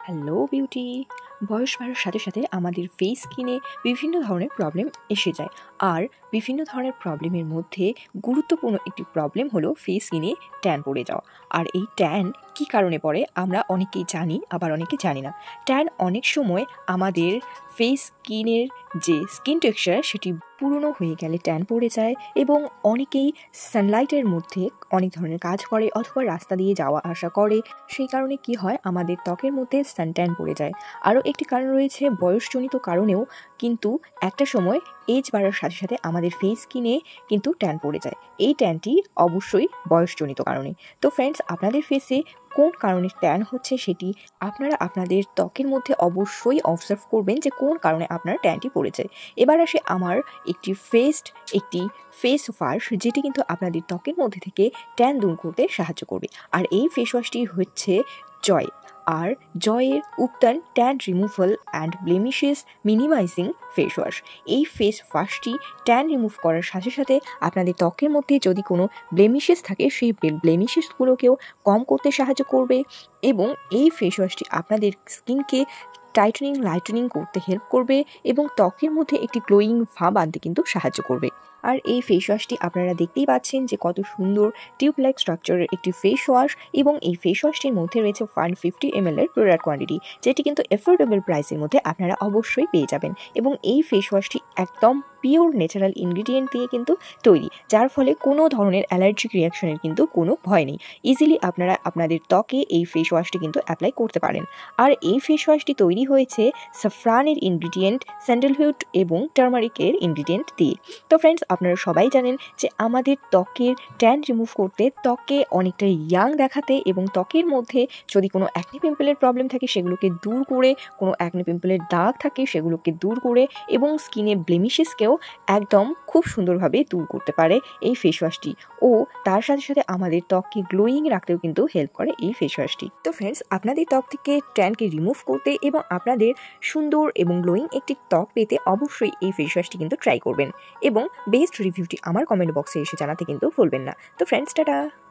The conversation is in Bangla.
Hello beauty. বয়স বাড়ার সাথে সাথে আমাদের ফেস স্কিনে বিভিন্ন ধরনের প্রবলেম এসে যায়। আর বিভিন্ন ধরনের প্রবলেমের মধ্যে গুরুত্বপূর্ণ একটি প্রবলেম হলো ফেস স্কিনে ট্যান পড়ে যাওয়া। আর এই ট্যান কী কারণে পড়ে আমরা অনেকেই জানি, আবার অনেকে জানি না। ট্যান অনেক সময় আমাদের ফেস স্কিনের যে স্কিন টেক্সচার সেটি পুরনো হয়ে গেলে ট্যান পড়ে যায়, এবং অনেকেই সানলাইটের মধ্যে অনেক ধরনের কাজ করে অথবা রাস্তা দিয়ে যাওয়া আসা করে, সেই কারণে কি হয় আমাদের ত্বকের মধ্যে সানট্যান পড়ে যায়। আরও একটি কারণ রয়েছে বয়সজনিত কারণেও, কিন্তু একটা সময় এজ বাড়ার সাথে সাথে আমাদের ফেস স্কিনে কিন্তু ট্যান পড়ে যায়। এই ট্যানটি অবশ্যই বয়সজনিত কারণে। তো ফ্রেন্ডস, আপনাদের ফেসে কোন কারণে ট্যান হচ্ছে সেটি আপনারা আপনাদের ত্বকের মধ্যে অবশ্যই অবজার্ভ করবেন যে কোন কারণে আপনার ট্যানটি পড়েছে। এবার আসে আমার একটি ফেস ওয়াশ, যেটি কিন্তু আপনাদের ত্বকের মধ্যে থেকে ট্যান দূর করতে সাহায্য করবে। আর এই ফেস ওয়াশটি হচ্ছে জয়। আর জয়ের উপাদান tan removal and blemishes minimising face wash. এই ফেস ওয়াশটি ট্যান রিমুভ করার সাথে সাথে আপনাদের ত্বকের মধ্যে যদি কোনো ব্লেমিশেস থাকে সেই ব্লেমিশেসগুলোকেও কম করতে সাহায্য করবে, এবং এই ফেস ওয়াশটি আপনাদের স্কিনকে লাইটেনিং করতে হেল্প করবে এবং ত্বকের মধ্যে একটি গ্লোয়িং ভাব আনতে কিন্তু সাহায্য করবে। আর এই ফেস ওয়াশটি আপনারা দেখতেই পাচ্ছেন যে কত সুন্দর টিউব লাইক স্ট্রাকচারের একটি ফেস ওয়াশ, এবং এই ফেস ওয়াশটির মধ্যে রয়েছে 150 ml এর প্রোডাক্ট কোয়ান্টিটি, যেটি কিন্তু এফোর্ডেবল প্রাইসের মধ্যে আপনারা অবশ্যই পেয়ে যাবেন। এবং এই ফেস ওয়াশটি একদম পিওর ন্যাচারাল ইনগ্রিডিয়েন্ট দিয়ে কিন্তু তৈরি, যার ফলে কোনো ধরনের অ্যালার্জিক রিয়াকশনের কিন্তু কোনো ভয় নেই। ইজিলি আপনারা আপনাদের ত্বকে এই ফেস ওয়াশটি কিন্তু অ্যাপ্লাই করতে পারেন। আর এই ফেস ওয়াশটি তৈরি হয়েছে সাফরানের ইনগ্রিডিয়েন্ট, স্যান্ডেলউড এবং টার্মারিকের ইনগ্রিডিয়েন্ট দিয়ে। তো ফ্রেন্ডস, আপনারা সবাই জানেন যে আমাদের ত্বকের ট্যান রিমুভ করতে, ত্বকে অনেকটা ইয়াং দেখাতে, এবং ত্বকের মধ্যে যদি কোনো অ্যাকনে পিম্পলের প্রবলেম থাকে সেগুলোকে দূর করে, কোনো অ্যাকনে পিম্পলের দাগ থাকে সেগুলোকে দূর করে, এবং স্কিনে ব্লেমিশেসকেও একদম খুব সুন্দরভাবে দূর করতে পারে এই ফেস ওয়াশটি। ও তার সাথে সাথে আমাদের ত্বককে গ্লোয়িং রাখতেও কিন্তু হেল্প করে এই ফেস ওয়াশটি। তো ফ্রেন্ডস, আপনাদের ত্বক থেকে ট্যানকে রিমুভ করতে এবং আপনাদের সুন্দর এবং গ্লোয়িং একটি ত্বক পেতে অবশ্যই এই ফেস ওয়াশটি কিন্তু ট্রাই করবেন, এবং বেস্ট রিভিউটি আমার কমেন্ট বক্সে এসে জানাতে কিন্তু ভুলবেন না। তো ফ্রেন্ডস, টাটা।